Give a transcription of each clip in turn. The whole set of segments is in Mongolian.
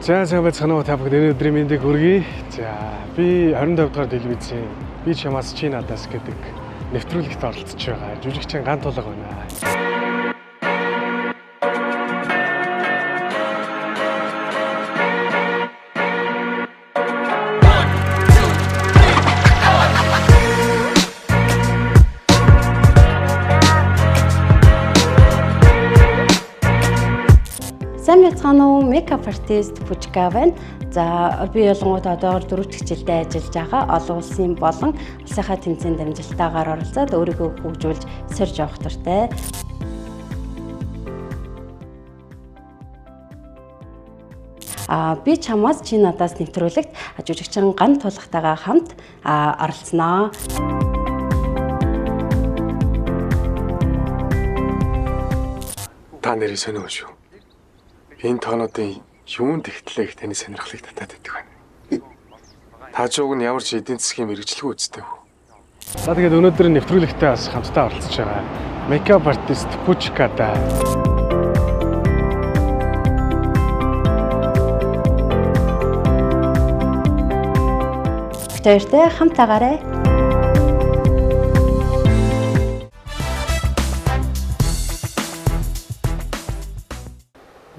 За сайн байцгаана уу та бүхэн өнөөдрийн мэндийг хүргэе. За би 25 дугаар телевизийн би чамаас чи надаас гэдэг нэвтрүүлэгт оролцож байгаа. Жүжигчин Гант Тулга байна. Сайн байцгаана уу? Makeup artist Пужка байна. За би ялангуяа одоогоор 4 дахь жилдээ ажиллаж байгаа. Олон улсын болон улсынхаа тэмцээнд амжилттайгаар оролцоод өөрийгөө хөгжүүлж сэрж явах туфттай. Би чамаас чи надаас нэвтрүүлэгт жүжигчин Гант Тулгатайгаа хамт оролцсноо. Та нэрийг сонио шүү. Энэ тоонуудын юунд ихтлээх таны сонирхлыг татаад байдаг байна. Та жууг нь ямар ч эдийн засгийн мэргэжлгүй үстэй үү? За тэгээд өнөөдөр нэвтрүүлэгтээ бас хамтдаа оролцож байгаа. Makeup artist Пужка да. Тэртээ хамтаагаарай.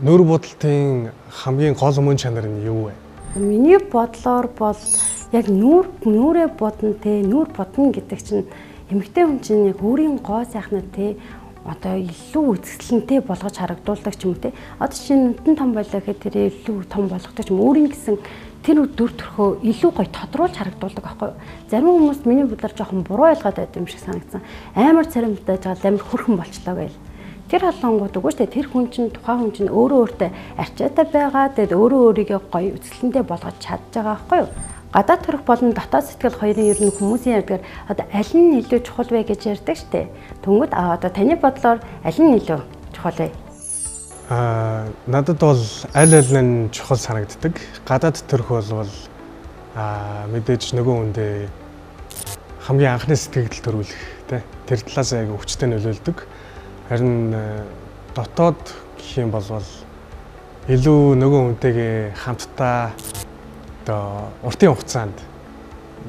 Нүүр будалтын хамгийн гол мөн чанар нь юу вэ? Миний бодлоор бол яг нүрээ бодно те нүур бодно гэдэг чинь эмэгтэй хүн чинь яг өөрийн гоо сайхнаа те одоо илүү үзэсгэлэнтэй болгож харагдуулдаг ч юм уу те. Одоо чинь нүдэн том байлаа гэхэд тэр илүү том болгодог ч юм өөрийн гэсэн тэр дүр төрхөө илүү гоё тодруулж харагдуулдаг байхгүй юу? Зарим хүмүүс миний бодлоор жоохон буруу ойлгоод байд юм шиг санагдсан. Амар царимтай жаал амар хөрхөн болчлоо гээл. Тэр халангууд үгүй шүү дээ. Тэр хүн чинь тухайн хүн чинь өөрөө өөртөө арчаатай байгаа. Тэгэд өөрөө өөрийгөө гоё үзэсгэлэнтэй болгож чадж байгаа байхгүй юу? Гадаад төрх болон дотоод сэтгэл хоёрын ер нь хүмүүсийн ярьдгаар одоо аль нь илүү чухал вэ гэж ярьдаг шүү дээ. Тэнгүүд одоо таны бодлоор аль нь илүү чухал вэ? Надад бол аль нь чухал санагддаг. Гадаад төрх бол мэдээж нөгөө хүндээ хамгийн анхны сэтгэл төрүүлэх тий. Тэр талаас аяг өвчтөй нөлөөлдөг. Харин дотоод гэх юм бол илүү нөгөө хүнтэйгээ хамтдаа одоо уртын хугацаанд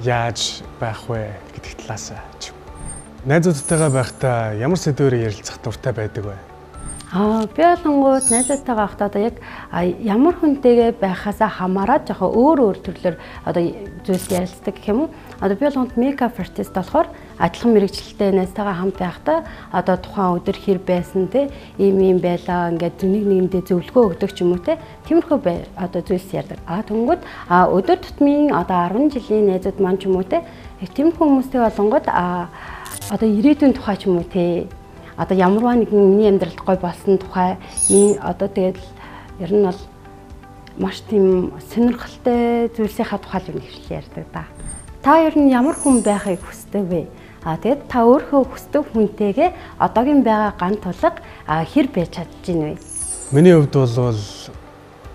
яаж байх вэ гэдэг талаас ч. Найзуудтайгаа байхдаа ямар сэдвээр ярилцах дуртай байдаг вэ? Би болонгууд найзуудтайгаа байхдаа одоо яг ямар хүнтэйгээ байхаасаа хамаараад жоохон өөр төрлөөр одоо зүйлс ярилцдаг гэх юм уу? Одоо би болгонд makeup artist болохоор адилхан мэрэгчлэлтэй найзтайгаа хамт байхдаа одоо тухайн өдөр хэр байсан те ийм байлаа ингээд нэгэндээ зөвлөгөө өгдөг ч юм уу те тиймэрхүү одоо зүйлс ярьдаг. Тэнгүүд өдөр тутмын одоо 10 жилийн найзууд маань ч юм уу те тиймэрхүү хүмүүстэй болонгод одоо ирээдүйн тухай ч юм уу те одоо ямарваа нэгэн миний амьдралд гой болсон тухай одоо тэгэл ер нь бол маш тийм сонирхолтой зүйлсийнхаа тухай л их ярьдаг да. Та ер нь ямар хүн байхыг хүсдэг вэ? Тэгээд та өөрөө хүсдэг хүнтэйгээ одоогийн байгаа Гант Тулга хэр байж чадж байна вэ? Миний хувьд бол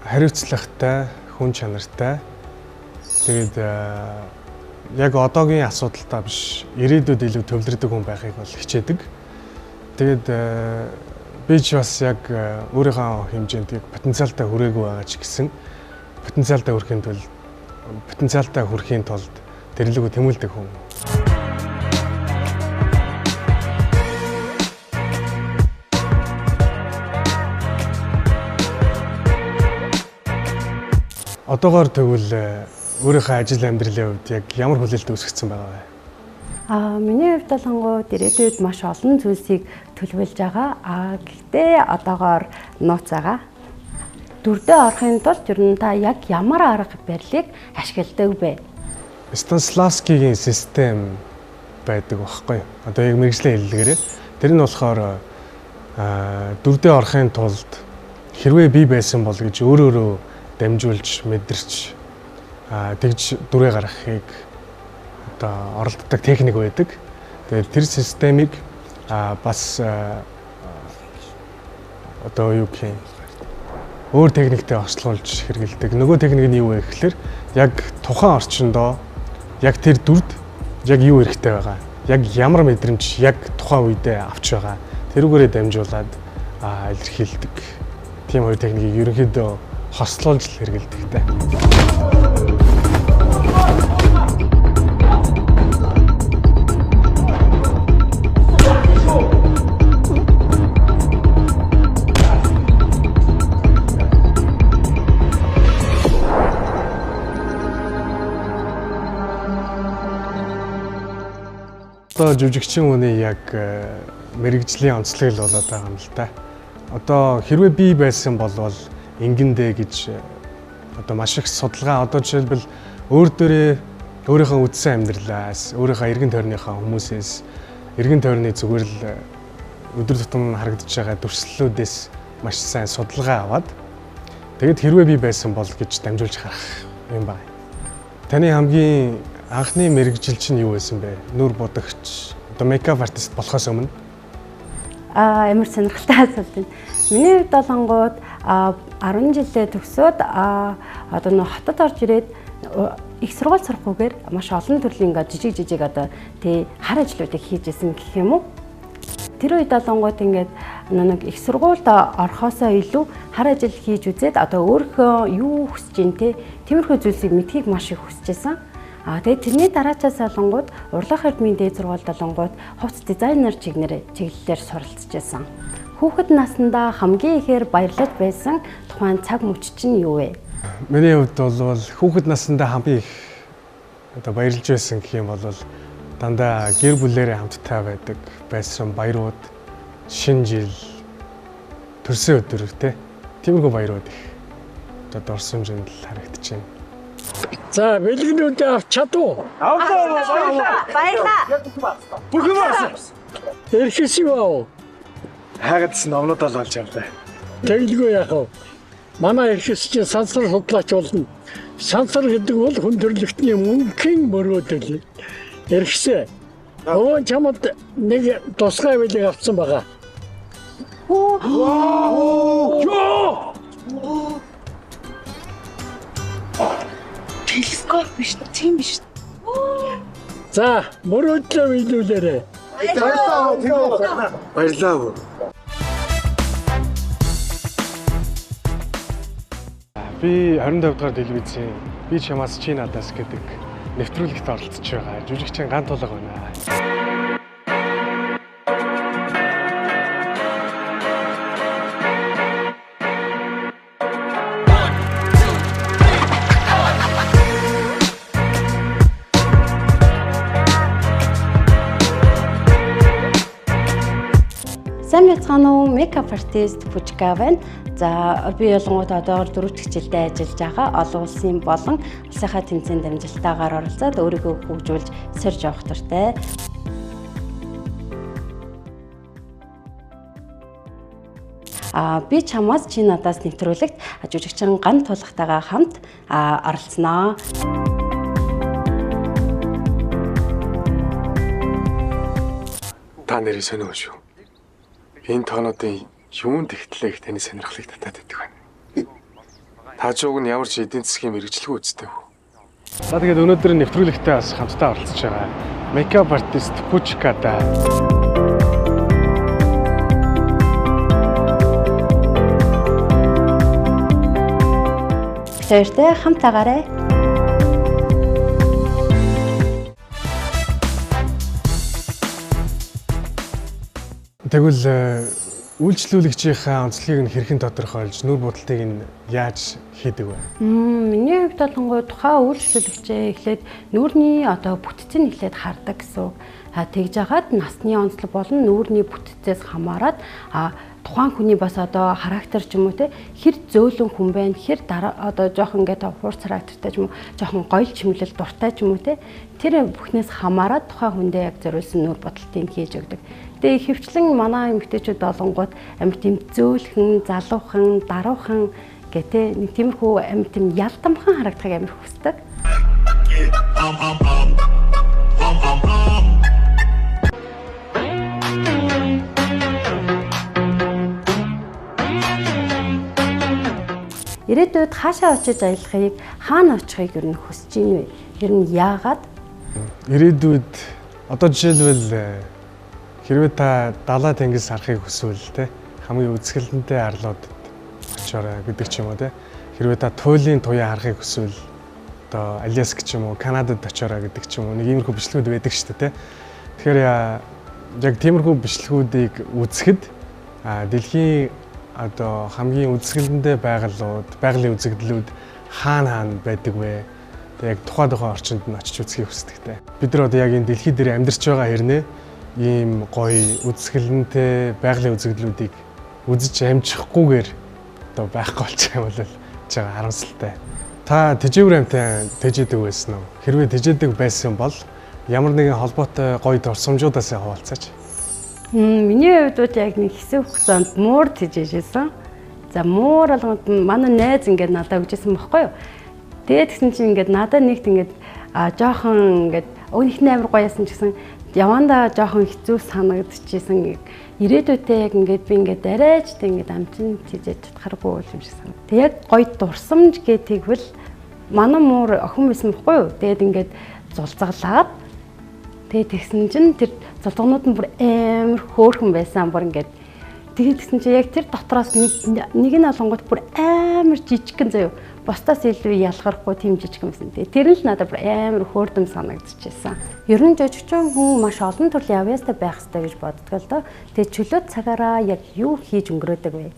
хариуцлагатай, хүн чанартай. Тэгээд яг одоогийн асуудалтай биш, ирээдүйд илүү төвлөрдөг хүн байхыг бол хичээдэг. Тэгээд би ч бас яг өөрийнхөө хэмжээнд потенциалтай хүрээгүй байгаа ч гэсэн потенциалтай хүрэхийн тулд тэрлэгөө тэмүүлдэг хүн. Одоогоор тэгвэл өөрийнхөө ажил амьдралын хувьд яг ямар хүлээлт үүсгэсэн байгаа вэ? Миний хувьд болонгууд ирээдүйд маш олон зүйлсийг төлөвлөж байгаа. Гэхдээ одоогоор нууцаага. Дүрдээ орохын тулд ер нь та яг ямар арга барилыг ашигладаг вэ? Станиславскигийн систем байдаг байхгүй юу? Одоо яг мэргэжлийн хэллэгээрээ тэр нь болохоор дүрдээ орохын тулд хэрвээ би байсан бол гэж өөрөөрөө дамжуулж мэдэрч тэгж дүрээ гаргахыг одоо оролддог техник байдаг. Тэгээд тэр системийг бас одоо юу гэх юм өөр техниктэй ослуулж хэрэгэлдэг. Нөгөө техник нь юу вэ гэхээр яг тухайн орчиндоо яг тэр дүрд яг юу хэрэгтэй байгаа. Яг ямар мэдрэмж яг тухайн үедээ авч байгаа. Тэрүүгээрээ дамжуулаад илэрхийлдэг. Тийм хоёр техникийг ерөнхийдөө хослуулж хэрэгэлдэгтэй. Одоо жүжигчин хүний яг мэрэгжлийн онцлог л болоод байгаа юм л да. Одоо хэрвээ би байсан бол ингэндэ гэж одоо маш их судалгаа одоо жишээлбэл өөрийнхөө үдсэн амьдралаас, өөрийнхөө эргэн тойрныхаа хүмүүсээс, эргэн тойрны зүгээр л өдөр тутам харагдаж байгаа дүрслэлүүдээс маш сайн судалгаа аваад тэгэд хэрвээ би байсан бол гэж дамжуулж харах юм байна. Таны хамгийн анхны мэрэгжил чинь юу байсан бэ? Нүур будагч, одоо мейкап артист болохоос өмнө? Амар сонирхолтой асуулт байна. Миний хувьд болонгууд 10 жилээ төгсөөд одоо нөө хотод орж ирээд их сургууль сурахгүйгээр маш олон төрлийн ингээд жижиг одоо тий хар ажлуудыг хийж исэн гэх юм уу? Тэр үед болонгууд ингээд нэг их сургуульд орохоосоо илүү хар ажил хийж үзээд одоо өөрөө юу хүсэж ин тий тиймэрхүү зүйлсийг мэдхийг маш их хүсэж байсан. Тэгээд тэрний дараачаас болонгууд урлах эрдмийн дээд сургуульд болонгууд хувцс дизайнер чиглэлээр суралцж байсан. Хүүхэд наснда хамгийн ихээр баярлаж байсан тухайн цаг мөч чинь юу вэ? Миний хувьд бол хүүхэд наснда хамгийн их одоо баярлж байсан гэх юм бол дандаа гэр бүлээрээ хамтдаа байдаг байсан баярууд, шинэ жил, төрсөн өдөр тий. Тиймэрхүү баярууд их одоо орсон жинд л харагдчихэв. За, бэлгэнүүдээ авч чадуу. Баярлаа. Бүхэн бас. Эрхэс юу аа? Хаагадс номнуудаа л олж явлаа. Тэглгүй яах вэ? Манай эрхэс чинь сансар судлаач болно. Сансар гэдэг бол хүн төрөлхтний мөнхийн мөрөөдөл. Эрхэсээ. Өвөн чамд нэг тусгай билег авсан байгаа. Ёо! Телескоп биш, тийм биш. За, мөрөөдлөө биелүүлээрэй. Баярлалаа. Би 25 дугаар телевизийн би чамаас чи надаас гэдэг нэвтрүүлэгт оролцож байгаа. Жүжигчин Ган Тулга байна. Сайн байцгаана уу? Мейкап артист Пүжка байна. За би ялангуяа одоогоор 4 дахь жилдээ ажиллаж байгаа. Олон улсын болон улсынхаа тэмцээнд амжилттайгаар оролцоод өөрийгөө хөгжүүлж сэрж явах туфттай. Би чамаас чи надаас нэвтрүүлэгт жүжигчин Ган Тулгатайгаа хамт оролцсноо. Та нэрээ сонио шүү. Энэ тоонуудын юунд ихтлээх таны сонирхлыг татаад байдаг байна. Та жууг нь ямар ч эдийн засгийн мэрэгчлэг үүсдэг үү? За тэгээд өнөөдөр нэвтрүүлэгтээ бас хамтдаа оролцож байгаа. Мейкап артист Пүжкатай. Тэртэй хамтаагаарай. Тэгвэл үйлчлүүлэгчийнхаа онцлогийг нь хэрхэн тодорхойлж, нүүр будалтыг нь яаж хийдэг вэ? Миний хувьд болонгой тухайн үйлчлүүлэгчээ эхлээд нүүрний одоо бүтцийг эхлээд хардаг гэсэн. Тэгж яагаад насны онцлог болон нүүрний бүтцээс хамаарат тухайн хүний бас одоо характер ч юм уу те хэр зөөлөн хүн байна, хэр одоо жоохон ингээд хурц характертай ч юм уу, жоохон гоёл чимлэл дуртай ч юм уу те тэр бүхнээс хамаарат тухайн хүндээ яг зориулсан нүүр будалтыг хийж өгдөг. Тэгээ хөвчлэн манай эмэгтэйчүүд болонгууд амар тийм зөөлхөн, залуухан, даруухан гэдэг нэг тиймэрхүү амар тийм ялдамхан харагдахыг амар хүсдэг. ирээдүйд хаашаа очиж аялахыг, хаана очихыг ер нь хүсэж байна вэ? Ер нь яагаад? Ирээдүйд одоо жишээлбэл хэрвээ та далаа тэнгис харахыг хүсвэл те хамгийн үзэсгэлэнтэй арлуудад очиорой гэдэг ч юм уу те. Хэрвээ та туйлын туяа харахыг хүсвэл одоо Аляск ч юм уу, Канадад очиорой гэдэг ч юм уу нэг иймэрхүү бичлэгүүд байдаг шүү дээ те. Тэгэхээр яг тиймэрхүү бичлэгүүдийг үзэхэд дэлхийн одоо хамгийн үзэсгэлэнтэй байгалийн үзэгдлүүд хаана байдаг вэ? Яг тухайн орчинд нь очиж үзхийг хүсдэгтэй. Бид нар одоо яг энэ дэлхий дээр амьдарч байгаа хэрнээ ийм гоё үзэсгэлэнтэй байгалийн үзэгдлүүдийг үзэж амжихгүйгээр одоо байхгүй болчих юм бол жага харамсалтай. Та тэжээвэр амтай тэжээдэг байсан уу? Хэрвээ тэжээдэг байсан бол ямар нэгэн холбоотой гоё дурсамжуудаас хуваалцаач. Миний хувьд яг нэг хэсэг хугацаанд муур тэжээжсэн. За муур болгонд манай найз ингээд надад өгчээсэн байхгүй юу? Тэгээд тэгсэн чинь ингээд надад нэгт ингээд жоохон ингээд өөнийхний амар гоё ясан ч гэсэн явандаа жоохон хэцүү санагдчихсэн. Ирээдүйдээ яг ингээд би ингээд арайчтай ингээд амчин тийжэж чадхаргүй юм шиг санагд. Тэг яг гоё дурсамж гэдэгвэл манай муур охин байсан байхгүй юу? Тэгээд ингээд зулцаглаад тэгээд тэгсэн чинь тэр зулцгнууд нь бүр амар хөөрхөн байсан. Бүр ингээд тэгээд тэгсэн чинь яг тэр дотроос нэг нь олонгууд бүр амар жижигхэн заяа. Бусдаас илүү ялгархгүй тийм жижиг юмсан. Тэр нь л надад амар хөөрдөм санагдчихсан. Ер нь жижигчин хүн маш олон төрлийн авьяастай байх хэрэгтэй гэж боддог л доо. Тэгээ чөлөөт цагаараа яг юу хийж өнгөрөөдөг вэ?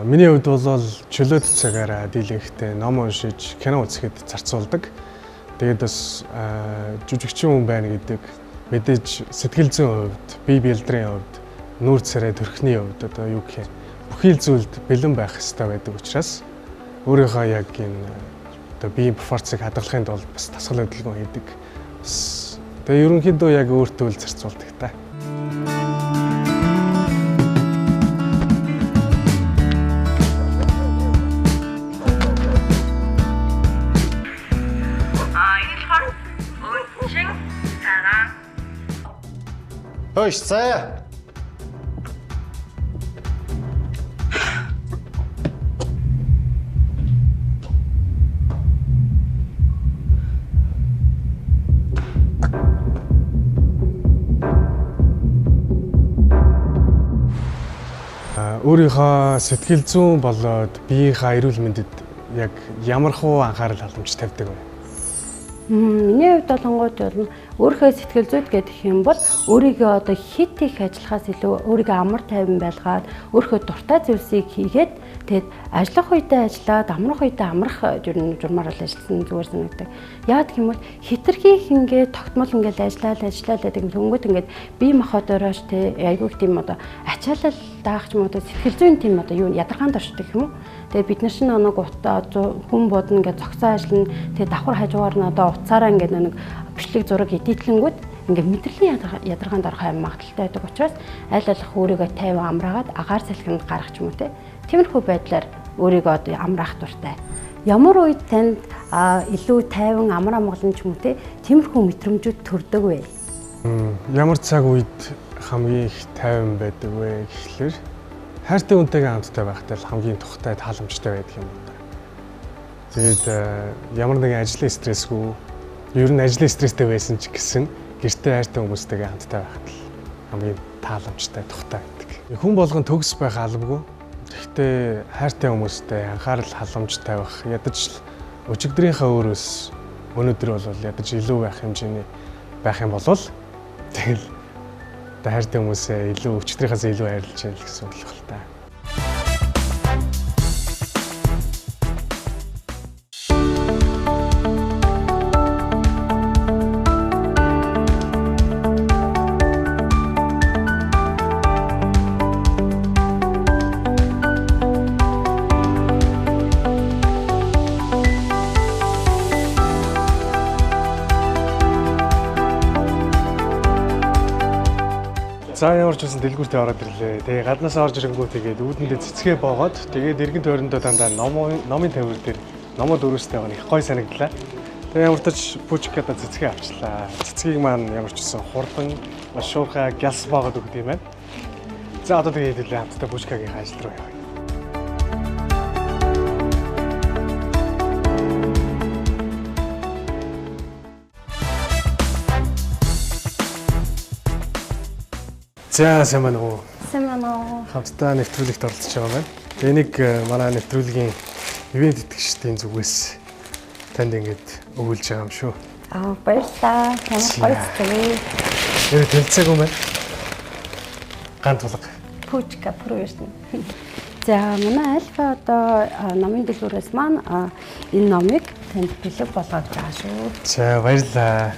Миний хувьд бол чөлөөт цагаараа дийлэнхтэй ном уншиж, кино үзэхэд зарцуулдаг. Тэгээд бас жижигчин хүн байна гэдэг мэдээж сэтгэл зүйн хувьд, бие биедрийн хувьд, нүүр царай төрхний хувьд одоо юу гэх юм бүхий л зүйлд бэлэн байх хэрэгтэй байдаг учраас өөрийнхөө яг энэ одоо биеийн перформансыг хадгалахын тулд бас тасгал хөдөлгөөн хийдэг. Тэгээ ерөнхийдөө яг өөртөө л зарцуулдаг та. Хөөш заяа. Өөрийнхөө сэтгэл зүйн болоод биеийнхээ эрүүл мэндэд яг ямар хуу анхаарал халамж тавьдаг вэ? Миний хувьд болонгууд бол өөрийнхөө сэтгэл зүйд гэдэг юм бол өөрийгөө одоо хит их ажиллахаас илүү өөрийгөө амар тайван байлгаад өөрийнхөө дуртай зүйлсийг хийгээд тэгээд ажиллах үедээ ажиллаад амрах үедээ амрах журмаар л ажилласан зүгээр санагддаг. Яагаад гэх юм бол хитрхийх ингээд тогтмол ингээд ажиллаад гэдэг хөнгөд ингээд бие махбодорооч те айгүй их тийм одоо ачаалал даах ч юм уу сэтгэл зүйн тийм одоо юу ядаргаанд оршдог юм уу? Тэгээд бид нар шинэ оног утаа хүн бодно ингээд зогсоо ажиллана. Тэгээд давхар хажуугаар нь одоо утсаараа ингээд нэг бичлэг зураг эдитлэнгүүд ингээд мэдрэлийн ядаргаанд орох юм магадaltaй байдаг учраас аль болох өөрийгөө тайван амраагаад агаар салхинд гарах ч юм уу те. Тиймэрхүү байдлаар өөрийгөө одоо амраах дуртай. Ямар үед танд илүү тайван амраа моглон ч юм уу те тиймэрхүү мэдрэмжүүд төрдөг вэ? Ямар цаг үед хамгийн их тайван байдаг вэ гэхлээр хайртай хүнтэйгээ хамтдаа байхдаа хамгийн тухтай тааламжтай байдаг юм байна. Тэгээд ямар нэгэн ажлын стрессгүй, ер нь ажлын стресстэй байсан ч гэсэн гэртээ хайртай хүмүүстэйгээ хамтдаа байхад хамгийн тааламжтай тухтай байдаг. Хүн болгон төгс байх албагүй. Гэхдээ хайртай хүмүүстэй анхаарал халамж тавих ядаж л өчигдрийнхээ өөрөөс өнөөдөр бол ядаж илүү байх хэмжээний байх юм бол тэгэл хайртай хүмүүсээ илүү өчигдрийнхээс илүү хайрлаж яах гэсэн үг л та. За ямар ч үсэн дэлгүүртээ ороод ирлээ. Тэгээ гаднаас орж ирэнгүү тэгээд үүдэндээ цэцгээ боогоод тэгээд эргэн тойрондоо дандаа номын тавир дээр номод өрөөстэй байгаа их гой санагдлаа. Тэгээ ямар ч тач пүчката цэцгээ авчлаа. Цэцгийг маань ямар ч үсэн хурдан маш шуурхай гялс боогод өгд юм байна. За одоо тэгээд хэдүүлээ хамтдаа пүчкагийн ажил руу явъя. За сайн байна уу? Сайн байна уу? Хамтдаа нэвтрүүлэгт оролцож байгаа байна. Тэгээ нэг манай нэвтрүүлгийн ивент итгэгчдийн зүгээс танд ингэж өгүүлж байгаа юм шүү. Баярлалаа. Ямар гоё зүгээ. Нэр тэлцээг юм байна. Ганц тулга. Пучка проверсэн. За манай альфа одоо номын дэлгүүрээс маань энэ номыг танд бэлэг болгоод байгаа шүү. За баярлалаа.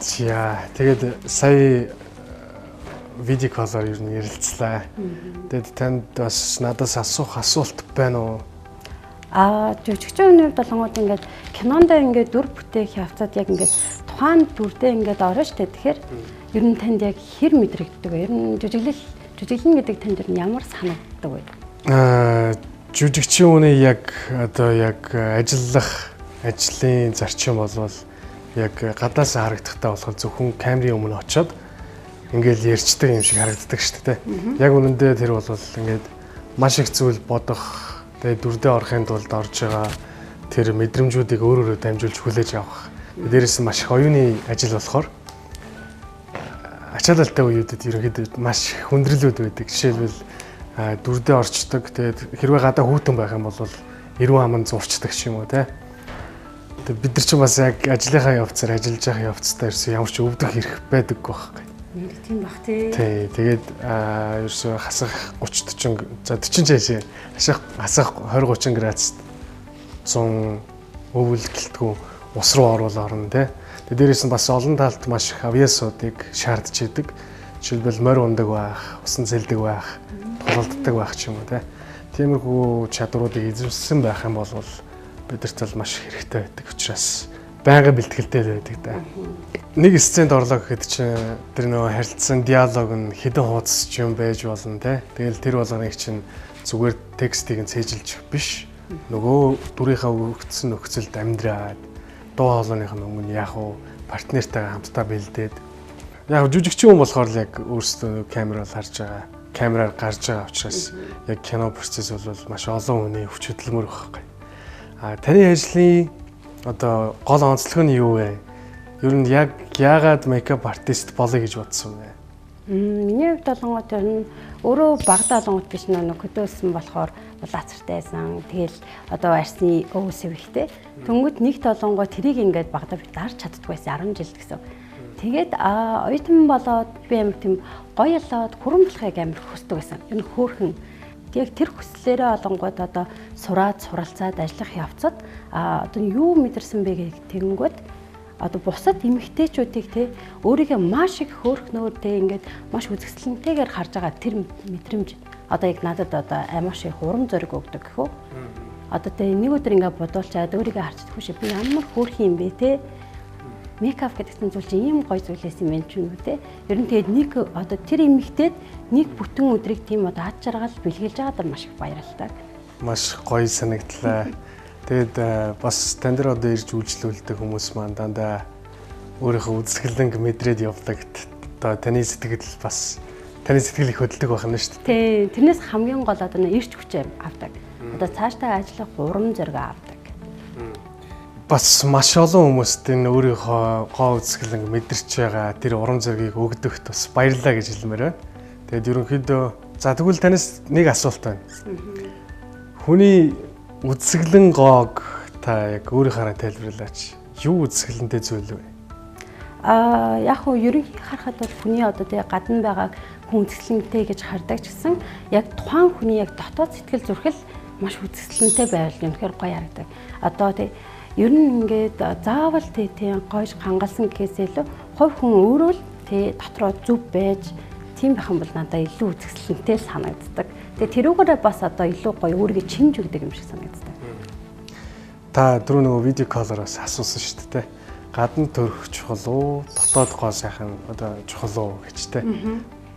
За тэгээд сая видео колоор юу ярилцлаа. Тэгээд танд бас надаас асуух асуулт байна уу? Жүжигчийн хувьд болонгууд ингээд кинонд ингээд дүр бүтээх явцад яг ингээд тухайн дүрдээ ингээд орно штэ. Тэгэхээр ер нь танд яг хэр мэдрэгддэг вэ? Ер нь жүжиглэн гэдэг танд ер нь ямар санагддаг вэ? Жүжигчийн үнэ яг одоо яг ажлын зарчим болвол яг гадаас харагдахтаа болохоор зөвхөн камерын өмнө очиод ингээл ярьцдаг юм шиг харагддаг шүү дээ. Яг үнэндээ тэр бол ингээд маш их зүйл бодох, тэгээд дүрдээ орохын тулд орж байгаа тэр мэдрэмжүүдийг өөрөөрөө дамжуулж хүлээж авах. Дээрээс нь маш их оюуны ажил болохоор ачаалалтай үеүүдэд ерөнхийдөө маш хүндрэлүүд байдаг. Жишээлбэл дүрдээ орчдөг. Тэгээд хэрвээ гадаа хүүтэн байх юм бол эрүүн аман зурчдаг ч юм уу те. Тэгээд бид нар ч бас яг ажлынхаа явцаар ажиллаж байгаа явцдаа ерөөсөө ямар ч өвдөх хэрэг байдаг байхгүй. Тийм бах тий. Тэгээд ерөөсөө хасах 30 40 за 40 цаашаа хасах 20 30 градус 100 өвөл гэлтгүү ус руу орвол орно те. Тэгээд дээрээс нь бас олон талд маш их авьяасуудыг шаардж идэг. Жишээлбэл морь ундаг байх, усан цэлдэг байх, тулалддаг байх ч юм уу те. Тиймэрхүү чадваруудыг эзэмшсэн байх юм бол бидэрт бол маш хэрэгтэй байдаг учраас байнга бэлтгэлтэй байдаг да. Нэг сценд орлоо гэхэд чинь тэр нөгөө харилцсан диалог нь хэдэн хуудас ч юм байж болно те. Тэгэл тэр болгоныг чинь зүгээр текстийг нь цээжилж биш. Нөгөө дүрийнхаа өгөгдсөн нөхцөлд амьдраад дуу хоолойных нь өмнө яг уу партнертайгаа хамтдаа бэлдээд яг жүжигчин хүн болохоор яг өөрсдөө камераар харж байгаа, камераар гарч байгаа учраас яг кино процесс бол маш олон хүний хүч хөдөлмөр байхгүй. Таны ажлын одоо гол онцлог нь юу вэ? Ер нь яг яагаад мейкап артист болъё гэж бодсон бэ? Миний хувьд болонгууд ер нь өөрөө багадаа болонгууд биш нэг хөдөөсөн болохоор лацартай байсан. Тэгэл одоо арсны өвс өвхтэй. Тэнгүүд нэгт болонгоо тэрийг ингээд багадаа би дарж чаддгүй байсан 10 жил гэсэн. Тэгээд оюутан болоод би амар тийм гоё болоод хурамчлахыг амар хүсдэг байсан. Ер нь хөөхөн. Яг тэр хүслээрээ олонгууд одоо сураад суралцаад ажиллах явцад одоо юу мэдэрсэн бэ гэх тэгэнгүүт одоо бусад эмэгтэйчүүдийг те өөрийгөө маш их хөөрхнөөртэй ингээд маш үзэсгэлэнтэйгээр харж байгаа тэр мэдрэмж одоо яг надад одоо маш их урам зориг өгдөг гэх үү. Одоо те нэг өдөр ингээд бодуулчаад өөрийгөө харчихдаг шүү би ямар хөөрх юм бэ те. Мейкап гэдэг зүйл чинь ийм гоё зүйлээс юм ч юм уу те. Ер нь тэгээд нэг одоо тэр эмэгтэйд нэг бүтэн өдрийг тийм одоо ад жаргал бэлгэлж байгаад маш их баярлалаа. Маш гоё санагдлаа. Тэгээд бас тань дээр одоо ирж үйлчлүүлдэг хүмүүс маань дандаа өөрийнхөө үзэсгэлэнг мэдрээд явдаг. Одоо таны сэтгэл бас таны сэтгэл их хөдөлдөг байна шүү Тий, дээ. тэрнээс хамгийн гол одоо ирч хүчээ авдаг. Одоо цаашдаа ажиллах урам зориг авдаг. Бас маш олон хүмүүст энэ өөрийнхөө гоо үзэсгэлэнг мэдэрч байгаа тэр урам зоригийг өгдөгт бас баярлалаа гэж хэлмээр байна. Тэгээд ерөнхийдөө за тэгвэл танаас нэг асуулт байна. Хүний үзэсгэлэн гоог та яг өөрийнхаараа тайлбарлаач. Юу үзэсгэлэнтэй зүйл вэ? Яг хөө ерөнхий харахад бол хүний одоо тэгээ гадна байгааг хүн үзэсгэлэнтэй гэж хардаг ч гэсэн яг тухайн хүний яг дотоод сэтгэл зүрхэл маш үзэсгэлэнтэй байвал үнэхээр гоё харагдаг. Одоо тэгээ ер нь ингээд заавал тийм гойж хангалсан гэхээс илүү хувь хүн өөрөө л дотроо зүв байж тийм байх юм бол надад илүү үзэсгэлэнтэй санагддаг. Тэгээ тэрүүгээрээ бас одоо илүү гоё өөрийгөө чинж өгдөг юм шиг санагддаг. Та түрүү нөгөө видео колороос асуусан шүү дээ. Гадна төрөх чухал уу, дотоод гоо сайхан одоо чухал уу гэж те.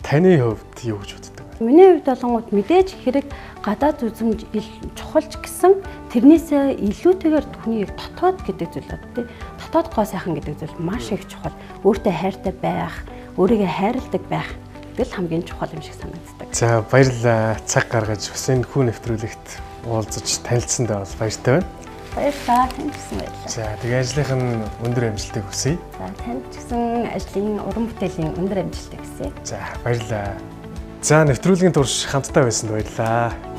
Таны хувьд юу гэж боддог вэ? Миний хувьд болонгууд мэдээж хэрэг гадаад үзмж чухалч гэсэн тэрнээсээ илүүтэйгээр хүний дотоод гэдэг зүйл байна тий. Дотоод гоо сайхан гэдэг зүйл маш их чухал. Өөртөө хайртай байх, өөрийгөө хайрладаг байх гэл хамгийн чухал юм шиг санагддаг. За баярлалаа. Цаг гаргаж бас энэ хүн нэвтрүүлэгт уулзаж танилцсандаа бол баяртай байна. Баярлалаа. Танд ч гэсэн баярлалаа. За тэгээ ажлынх нь өндөр амжилтыг хүсье. За танд ч гэсэн ажлын уран бүтээлийн өндөр амжилтыг хүсье. За баярлалаа. За нэвтрүүлгийн турш хамтдаа байсанд баярлалаа.